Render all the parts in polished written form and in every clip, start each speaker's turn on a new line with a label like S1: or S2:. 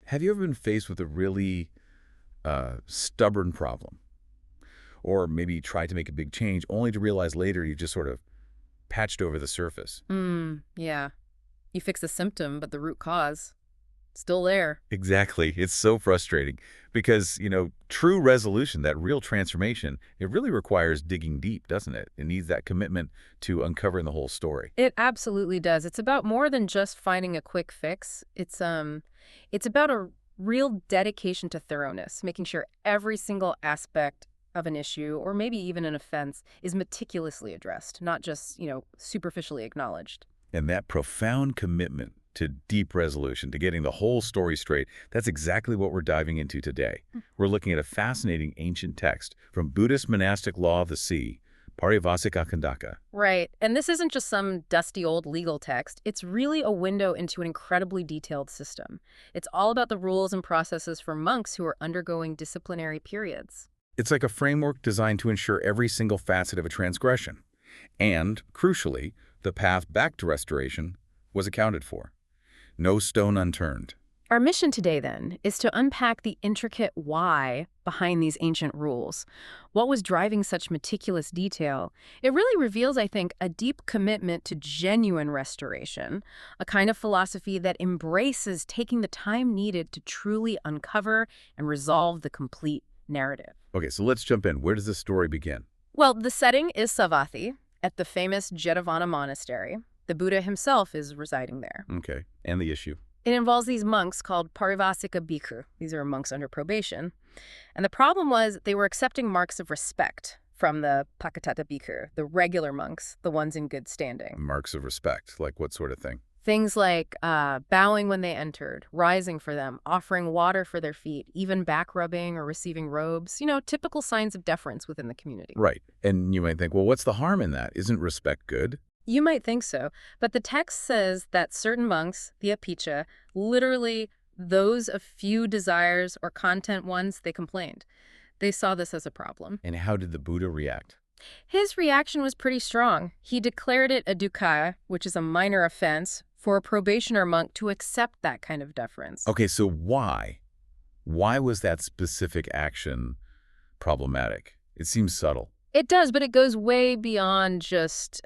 S1: Have you ever been faced with a really stubborn problem? Or maybe tried to make a big change only to realize later you just sort of patched over the surface?
S2: Yeah. You fix the symptom, but the root cause, still there.
S1: Exactly. It's so frustrating because, true resolution, that real transformation, it really requires digging deep, doesn't it? It needs that commitment to uncovering the whole story.
S2: It absolutely does. It's about more than just finding a quick fix. It's about a real dedication to thoroughness, making sure every single aspect of an issue, or maybe even an offense, is meticulously addressed, not just, superficially acknowledged.
S1: And that profound commitment to deep resolution, to getting the whole story straight, that's exactly what we're diving into today. We're looking at a fascinating ancient text from Buddhist monastic law of the sea, Pārivāsikakkhandhaka.
S2: Right. And this isn't just some dusty old legal text. It's really a window into an incredibly detailed system. It's all about the rules and processes for monks who are undergoing disciplinary periods.
S1: It's like a framework designed to ensure every single facet of a transgression. And, crucially, the path back to restoration was accounted for. No stone unturned.
S2: Our mission today, then, is to unpack the intricate why behind these ancient rules. What was driving such meticulous detail? It really reveals, I think, a deep commitment to genuine restoration, a kind of philosophy that embraces taking the time needed to truly uncover and resolve the complete narrative.
S1: Okay, so let's jump in. Where does this story begin?
S2: Well, the setting is Savatthi, at the famous Jetavana monastery. The Buddha himself is residing there.
S1: Okay, and the issue?
S2: It involves these monks called Pārivāsikakkhandhaka. These are monks under probation. And the problem was they were accepting marks of respect from the Pakatata bhikkhu, the regular monks, the ones in good standing.
S1: Marks of respect, like what sort of thing?
S2: Things like bowing when they entered, rising for them, offering water for their feet, even back rubbing or receiving robes, typical signs of deference within the community.
S1: Right. And you might think, well, what's the harm in that? Isn't respect good?
S2: You might think so, but the text says that certain monks, the apicha, literally those of few desires or content ones, they complained. They saw this as a problem.
S1: And how did the Buddha react?
S2: His reaction was pretty strong. He declared it a dukkha, which is a minor offense, for a probationer monk to accept that kind of deference.
S1: Okay, so why? Why was that specific action problematic? It seems subtle.
S2: It does, but it goes way beyond just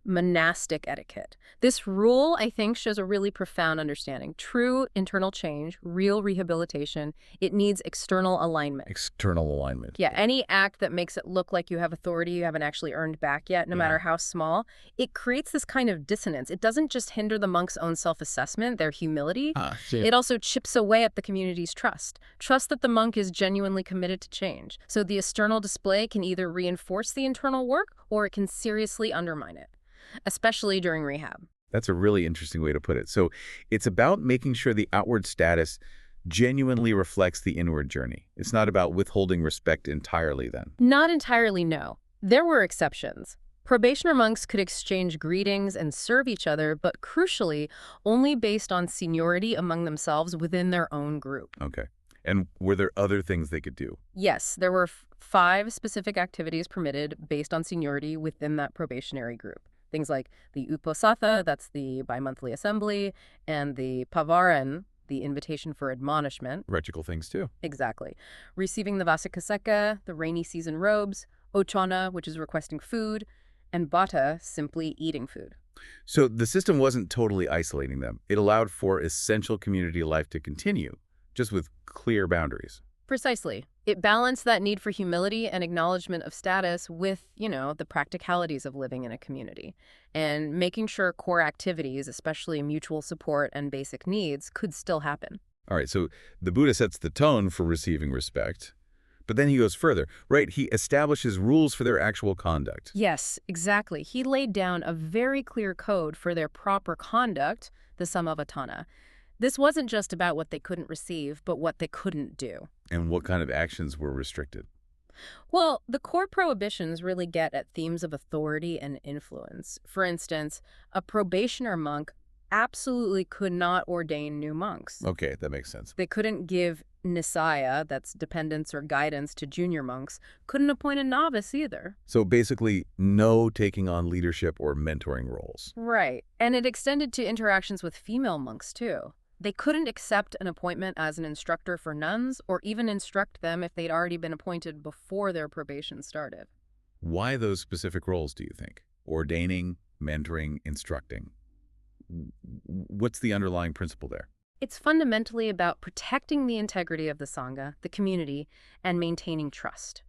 S2: monastic etiquette. This rule, I think, shows a really profound understanding. True internal change, real rehabilitation, it needs external alignment.
S1: External alignment.
S2: Yeah, any act that makes it look like you have authority you haven't actually earned back yet, no matter how small, it creates this kind of dissonance. It doesn't just hinder the monk's own self-assessment, their humility. It also chips away at the community's trust. Trust that the monk is genuinely committed to change. So the external display can either reinforce the internal work or it can seriously undermine it, especially during rehab.
S1: That's a really interesting way to put it. So it's about making sure the outward status genuinely reflects the inward journey. It's not about withholding respect entirely then.
S2: Not entirely, no. There were exceptions. Probationer monks could exchange greetings and serve each other, but crucially, only based on seniority among themselves within their own group.
S1: Okay. And were there other things they could do?
S2: Yes, there were 5 specific activities permitted based on seniority within that probationary group. Things like the uposatha, that's the bi-monthly assembly, and the pavaran, the invitation for admonishment.
S1: Ritual things too.
S2: Exactly. Receiving the vasikaseka, the rainy season robes, ochana, which is requesting food, and bata, simply eating food.
S1: So the system wasn't totally isolating them. It allowed for essential community life to continue, just with clear boundaries.
S2: Precisely. It balanced that need for humility and acknowledgement of status with, the practicalities of living in a community and making sure core activities, especially mutual support and basic needs, could still happen.
S1: All right, so the Buddha sets the tone for receiving respect, but then he goes further, right? He establishes rules for their actual conduct.
S2: Yes, exactly. He laid down a very clear code for their proper conduct, the samavatthana. This wasn't just about what they couldn't receive, but what they couldn't do.
S1: And what kind of actions were restricted?
S2: Well, the core prohibitions really get at themes of authority and influence. For instance, a probationer monk absolutely could not ordain new monks.
S1: Okay, that makes sense.
S2: They couldn't give nisaya, that's dependence or guidance, to junior monks, couldn't appoint a novice either.
S1: So basically, no taking on leadership or mentoring roles.
S2: Right. And it extended to interactions with female monks, too. They couldn't accept an appointment as an instructor for nuns or even instruct them if they'd already been appointed before their probation started.
S1: Why those specific roles, do you think? Ordaining, mentoring, instructing. What's the underlying principle there?
S2: It's fundamentally about protecting the integrity of the Sangha, the community, and maintaining trust.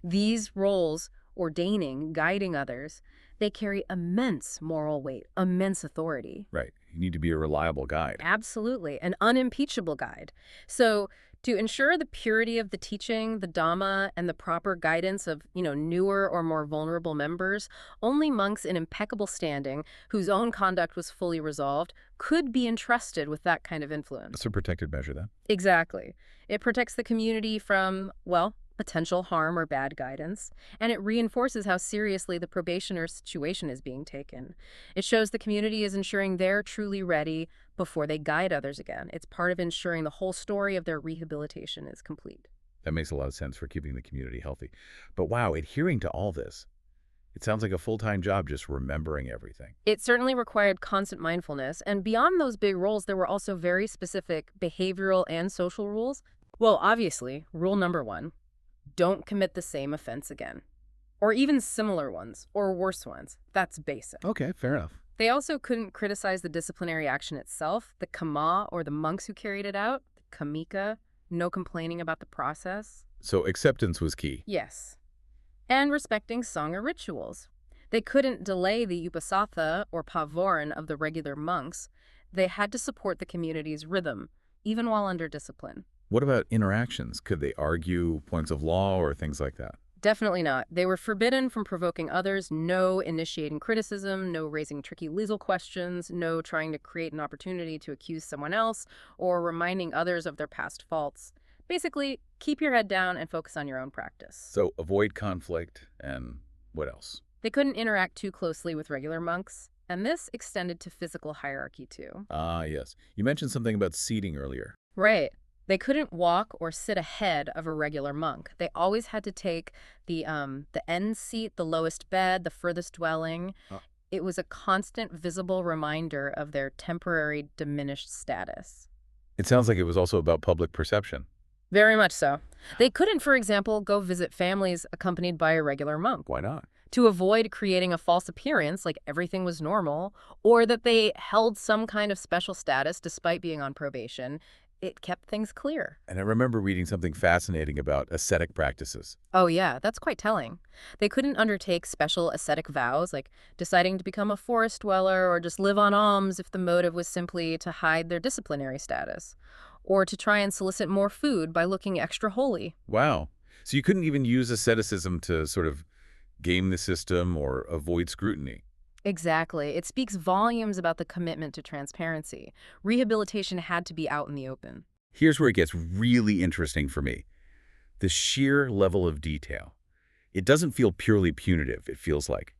S2: These roles, ordaining, guiding others, they carry immense moral weight, immense authority.
S1: Right. You need to be a reliable guide.
S2: Absolutely. An unimpeachable guide. So to ensure the purity of the teaching, the Dhamma, and the proper guidance of, newer or more vulnerable members, only monks in impeccable standing, whose own conduct was fully resolved, could be entrusted with that kind of influence.
S1: It's a protected measure, then.
S2: Exactly. It protects the community from, potential harm or bad guidance, and it reinforces how seriously the probationer's situation is being taken. It shows the community is ensuring they're truly ready before they guide others again. It's part of ensuring the whole story of their rehabilitation is complete.
S1: That makes a lot of sense for keeping the community healthy. But wow, adhering to all this, it sounds like a full-time job just remembering everything.
S2: It certainly required constant mindfulness, and beyond those big roles, there were also very specific behavioral and social rules. Well, obviously, rule number 1. Don't commit the same offense again. Or even similar ones, or worse ones. That's basic.
S1: Okay, fair enough.
S2: They also couldn't criticize the disciplinary action itself, the kama, or the monks who carried it out, the kamika, no complaining about the process.
S1: So acceptance was key.
S2: Yes. And respecting Sangha rituals. They couldn't delay the upasatha, or pavaran, of the regular monks. They had to support the community's rhythm, even while under discipline.
S1: What about interactions? Could they argue points of law or things like that?
S2: Definitely not. They were forbidden from provoking others, no initiating criticism, no raising tricky legal questions, no trying to create an opportunity to accuse someone else, or reminding others of their past faults. Basically, keep your head down and focus on your own practice.
S1: So avoid conflict, and what else?
S2: They couldn't interact too closely with regular monks, and this extended to physical hierarchy too.
S1: Ah, yes. You mentioned something about seating earlier.
S2: Right. They couldn't walk or sit ahead of a regular monk. They always had to take the end seat, the lowest bed, the furthest dwelling. It was a constant visible reminder of their temporary diminished status.
S1: It sounds like it was also about public perception.
S2: Very much so. They couldn't, for example, go visit families accompanied by a regular monk.
S1: Why not?
S2: To avoid creating a false appearance like everything was normal, or that they held some kind of special status despite being on probation. It kept things clear.
S1: And I remember reading something fascinating about ascetic practices.
S2: Oh yeah, that's quite telling. They couldn't undertake special ascetic vows, like deciding to become a forest dweller or just live on alms if the motive was simply to hide their disciplinary status, or to try and solicit more food by looking extra holy.
S1: Wow. So you couldn't even use asceticism to sort of game the system or avoid scrutiny.
S2: Exactly. It speaks volumes about the commitment to transparency. Rehabilitation had to be out in the open.
S1: Here's where it gets really interesting for me. The sheer level of detail. It doesn't feel purely punitive, it feels like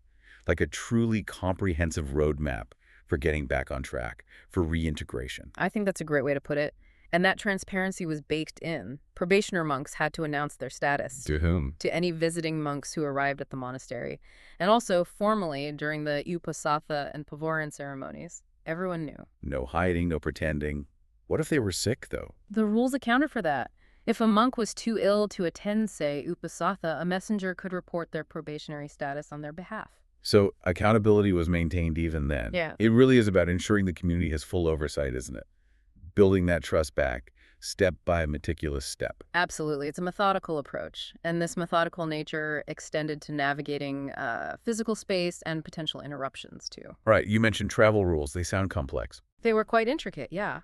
S1: a truly comprehensive roadmap for getting back on track, for reintegration.
S2: I think that's a great way to put it. And that transparency was baked in. Probationer monks had to announce their status.
S1: To whom?
S2: To any visiting monks who arrived at the monastery. And also, formally, during the upasatha and pavaran ceremonies. Everyone knew.
S1: No hiding, no pretending. What if they were sick, though?
S2: The rules accounted for that. If a monk was too ill to attend, say, upasatha, a messenger could report their probationary status on their behalf.
S1: So accountability was maintained even then.
S2: Yeah.
S1: It really is about ensuring the community has full oversight, isn't it? Building that trust back, step by meticulous step.
S2: Absolutely. It's a methodical approach. And this methodical nature extended to navigating physical space and potential interruptions, too.
S1: Right. You mentioned travel rules. They sound complex.
S2: They were quite intricate, yeah.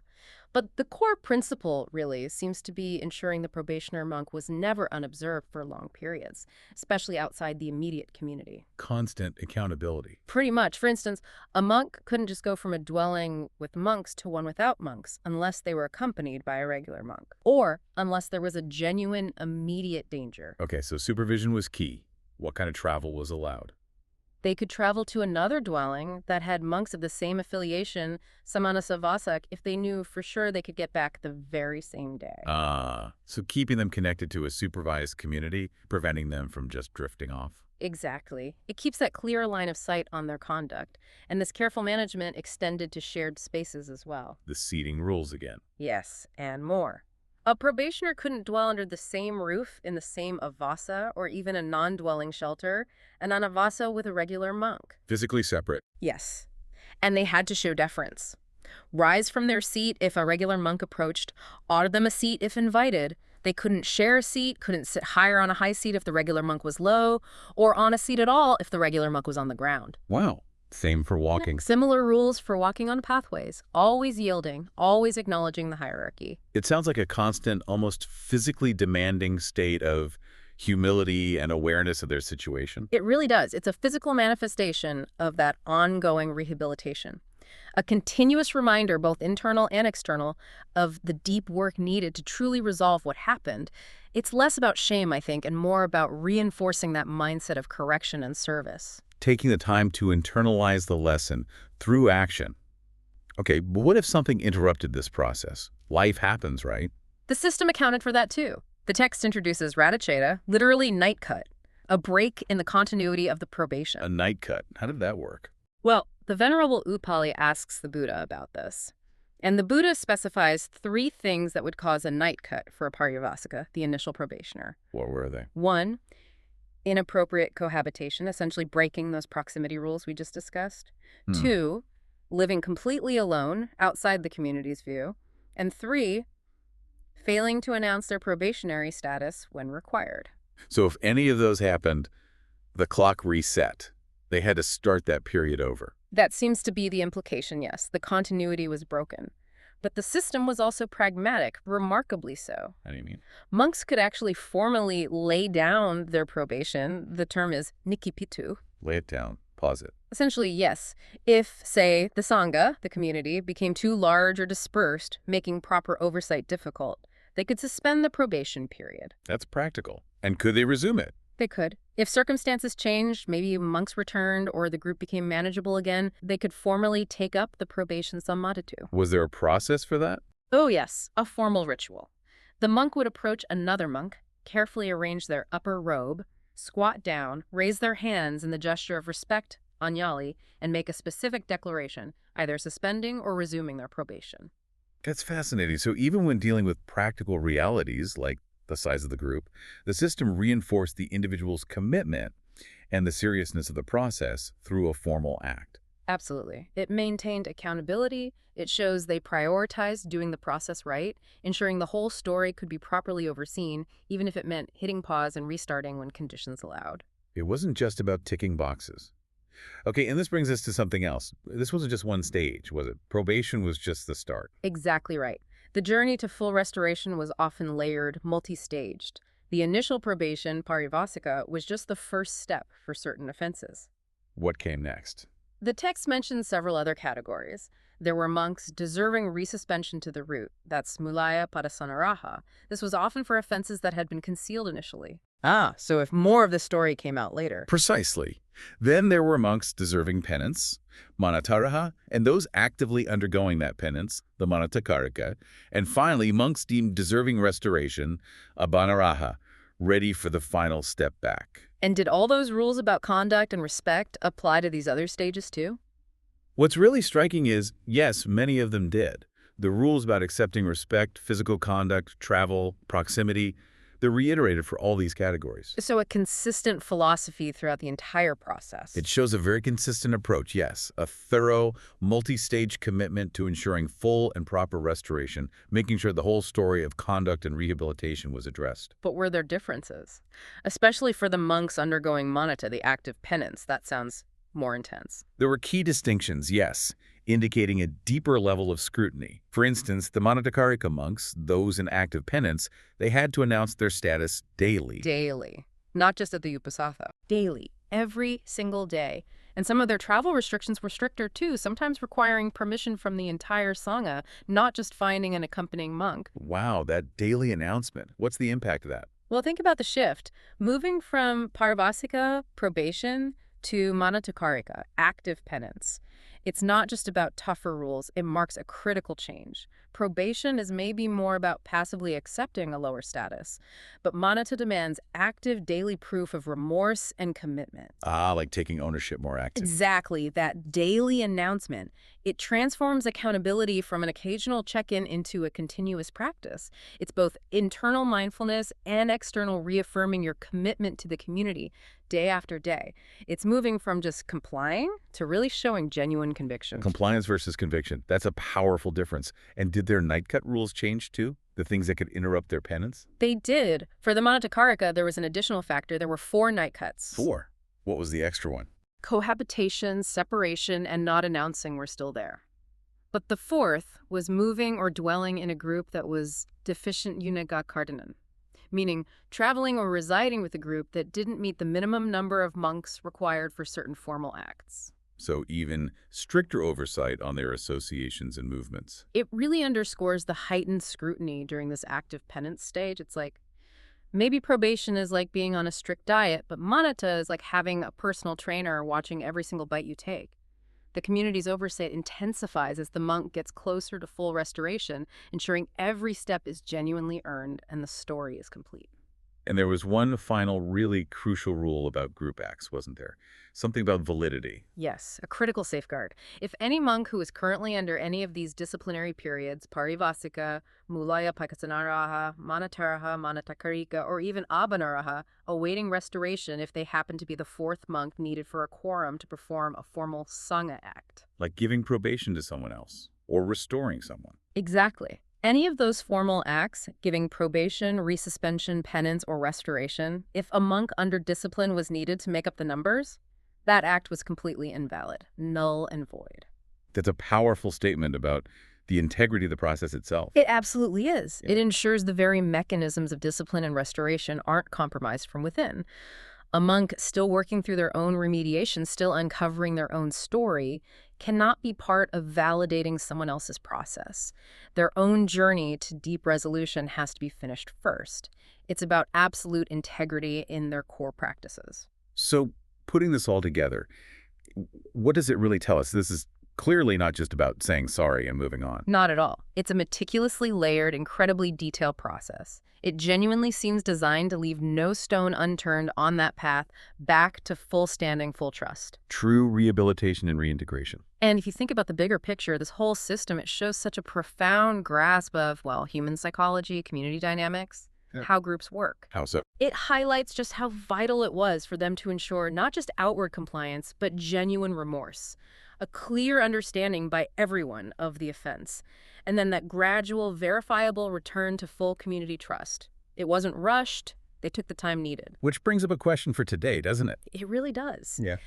S2: But the core principle, really, seems to be ensuring the probationer monk was never unobserved for long periods, especially outside the immediate community.
S1: Constant accountability.
S2: Pretty much. For instance, a monk couldn't just go from a dwelling with monks to one without monks unless they were accompanied by a regular monk, or unless there was a genuine, immediate danger.
S1: Okay, so supervision was key. What kind of travel was allowed?
S2: They could travel to another dwelling that had monks of the same affiliation, samanasavasak, if they knew for sure they could get back the very same day.
S1: So keeping them connected to a supervised community, preventing them from just drifting off.
S2: Exactly. It keeps that clear line of sight on their conduct, and this careful management extended to shared spaces as well.
S1: The seating rules again.
S2: Yes, and more. A probationer couldn't dwell under the same roof in the same avasa or even a non-dwelling shelter, an anavasa with a regular monk.
S1: Physically separate.
S2: Yes. And they had to show deference. Rise from their seat if a regular monk approached, offer them a seat if invited. They couldn't share a seat, couldn't sit higher on a high seat if the regular monk was low, or on a seat at all if the regular monk was on the ground.
S1: Wow. Same for walking.
S2: Similar rules for walking on pathways, always yielding, always acknowledging the hierarchy.
S1: It sounds like a constant, almost physically demanding state of humility and awareness of their situation.
S2: It really does. It's a physical manifestation of that ongoing rehabilitation. A continuous reminder, both internal and external, of the deep work needed to truly resolve what happened. It's less about shame, I think, and more about reinforcing that mindset of correction and service.
S1: Taking the time to internalize the lesson through action. Okay, but what if something interrupted this process? Life happens, right?
S2: The system accounted for that too. The text introduces radacheta, literally night cut, a break in the continuity of the probation.
S1: A night cut. How did that work?
S2: Well, the Venerable Pali asks the Buddha about this. And the Buddha specifies 3 things that would cause a night cut for a Pārivāsika, the initial probationer.
S1: What were they?
S2: 1, inappropriate cohabitation, essentially breaking those proximity rules we just discussed. 2, living completely alone, outside the community's view. And 3, failing to announce their probationary status when required.
S1: So if any of those happened, the clock reset. They had to start that period over.
S2: That seems to be the implication, yes. The continuity was broken. But the system was also pragmatic, remarkably so.
S1: How do you mean?
S2: Monks could actually formally lay down their probation. The term is nikipitu.
S1: Lay it down. Pause it.
S2: Essentially, yes. If, say, the sangha, the community, became too large or dispersed, making proper oversight difficult, they could suspend the probation period.
S1: That's practical. And could they resume it?
S2: They could. If circumstances changed, maybe monks returned or the group became manageable again, they could formally take up the probation sammadittu.
S1: Was there a process for that?
S2: Oh yes, a formal ritual. The monk would approach another monk, carefully arrange their upper robe, squat down, raise their hands in the gesture of respect, anyali, and make a specific declaration, either suspending or resuming their probation.
S1: That's fascinating. So even when dealing with practical realities, like the size of the group, the system reinforced the individual's commitment and the seriousness of the process through a formal act.
S2: Absolutely. It maintained accountability. It shows they prioritized doing the process right, ensuring the whole story could be properly overseen, even if it meant hitting pause and restarting when conditions allowed.
S1: It wasn't just about ticking boxes. Okay, and this brings us to something else. This wasn't just one stage, was it? Probation was just the start.
S2: Exactly right. The journey to full restoration was often layered, multi-staged. The initial probation, Pārivāsika, was just the first step for certain offenses.
S1: What came next?
S2: The text mentions several other categories. There were monks deserving resuspension to the root. That's mūlāya paṭikassanārahā. This was often for offenses that had been concealed initially. So if more of the story came out later.
S1: Precisely. Then there were monks deserving penance, mānattāraha, and those actively undergoing that penance, the mānattacārika, and finally monks deemed deserving restoration, abhānaraha, ready for the final step back.
S2: And did all those rules about conduct and respect apply to these other stages too?
S1: What's really striking is, yes, many of them did. The rules about accepting respect, physical conduct, travel, proximity, they're reiterated for all these categories.
S2: So a consistent philosophy throughout the entire process.
S1: It shows a very consistent approach, yes. A thorough, multi-stage commitment to ensuring full and proper restoration, making sure the whole story of conduct and rehabilitation was addressed.
S2: But were there differences? Especially for the monks undergoing mānatta, the act of penance. That sounds more intense.
S1: There were key distinctions, yes, indicating a deeper level of scrutiny. For instance, the mānattacārika monks, those in active penance, they had to announce their status daily.
S2: Daily. Not just at the upasatha. Daily. Every single day. And some of their travel restrictions were stricter too, sometimes requiring permission from the entire sangha, not just finding an accompanying monk.
S1: Wow, that daily announcement. What's the impact of that?
S2: Well, think about the shift. Moving from Pārivāsika, probation, to mānattacārika, active penance. It's not just about tougher rules, it marks a critical change. Probation is maybe more about passively accepting a lower status, but mānattā demands active daily proof of remorse and commitment.
S1: Ah, like taking ownership more active.
S2: Exactly, that daily announcement. It transforms accountability from an occasional check-in into a continuous practice. It's both internal mindfulness and external reaffirming your commitment to the community day after day. It's moving from just complying to really showing genuine conviction.
S1: Compliance versus conviction. That's a powerful difference. And did their night cut rules change too? The things that could interrupt their penance?
S2: They did. For the mānattacārika, there was an additional factor. There were 4 night cuts.
S1: 4? What was the extra one?
S2: Cohabitation, separation, and not announcing were still there. But the 4th was moving or dwelling in a group that was deficient uniga cardinum, meaning traveling or residing with a group that didn't meet the minimum number of monks required for certain formal acts.
S1: So even stricter oversight on their associations and movements.
S2: It really underscores the heightened scrutiny during this active penance stage. It's like, maybe probation is like being on a strict diet, but mānattā is like having a personal trainer watching every single bite you take. The community's oversight intensifies as the monk gets closer to full restoration, ensuring every step is genuinely earned and the story is complete.
S1: And there was one final really crucial rule about group acts, wasn't there? Something about validity.
S2: Yes, a critical safeguard. If any monk who is currently under any of these disciplinary periods, Pārivāsikakkhandhaka, mūlāya, paṭikassanārahā, mānattāraha, mānattacārika, or even abhinaraha, awaiting restoration if they happen to be the 4th monk needed for a quorum to perform a formal sangha act.
S1: Like giving probation to someone else, or restoring someone.
S2: Exactly. Any of those formal acts, giving probation, resuspension, penance, or restoration, if a monk under discipline was needed to make up the numbers, that act was completely invalid, null and void.
S1: That's a powerful statement about the integrity of the process itself.
S2: It absolutely is.
S1: Yeah.
S2: It ensures the very mechanisms of discipline and restoration aren't compromised from within. A monk still working through their own remediation, still uncovering their own story, cannot be part of validating someone else's process. Their own journey to deep resolution has to be finished first. It's about absolute integrity in their core practices.
S1: So, putting this all together, what does it really tell us? This is clearly not just about saying sorry and moving on.
S2: Not at all. It's a meticulously layered, incredibly detailed process. It genuinely seems designed to leave no stone unturned on that path back to full standing, full trust.
S1: True rehabilitation and reintegration.
S2: And if you think about the bigger picture, this whole system, it shows such a profound grasp of, well, human psychology, community dynamics, how groups work.
S1: How so?
S2: It highlights just how vital it was for them to ensure not just outward compliance, but genuine remorse. A clear understanding by everyone of the offense, and then that gradual, verifiable return to full community trust. It wasn't rushed. They took the time needed.
S1: Which brings up a question for today, doesn't it?
S2: It really does.
S1: Yeah.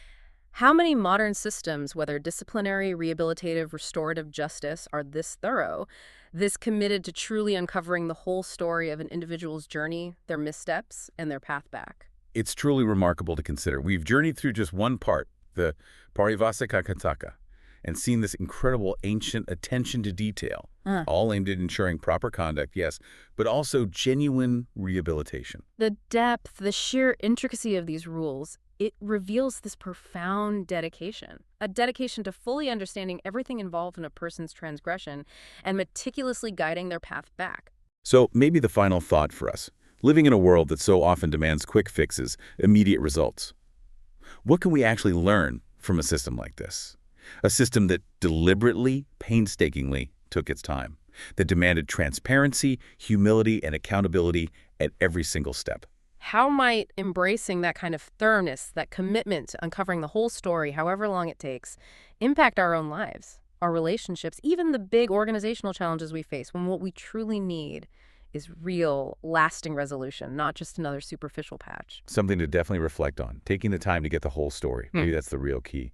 S2: How many modern systems, whether disciplinary, rehabilitative, restorative justice, are this thorough, this committed to truly uncovering the whole story of an individual's journey, their missteps, and their path back?
S1: It's truly remarkable to consider. We've journeyed through just one part, the Pārivāsikakkhandhaka, and seen this incredible ancient attention to detail, all aimed at ensuring proper conduct, yes, but also genuine rehabilitation.
S2: The depth, the sheer intricacy of these rules, it reveals this profound dedication, a dedication to fully understanding everything involved in a person's transgression and meticulously guiding their path back.
S1: So maybe the final thought for us, living in a world that so often demands quick fixes, immediate results. What can we actually learn from a system like this? A system that deliberately, painstakingly took its time, that demanded transparency, humility, and accountability at every single step.
S2: How might embracing that kind of thoroughness, that commitment to uncovering the whole story, however long it takes, impact our own lives, our relationships, even the big organizational challenges we face, when what we truly need is real, lasting resolution, not just another superficial patch?
S1: Something to definitely reflect on, taking the time to get the whole story. Maybe that's the real key.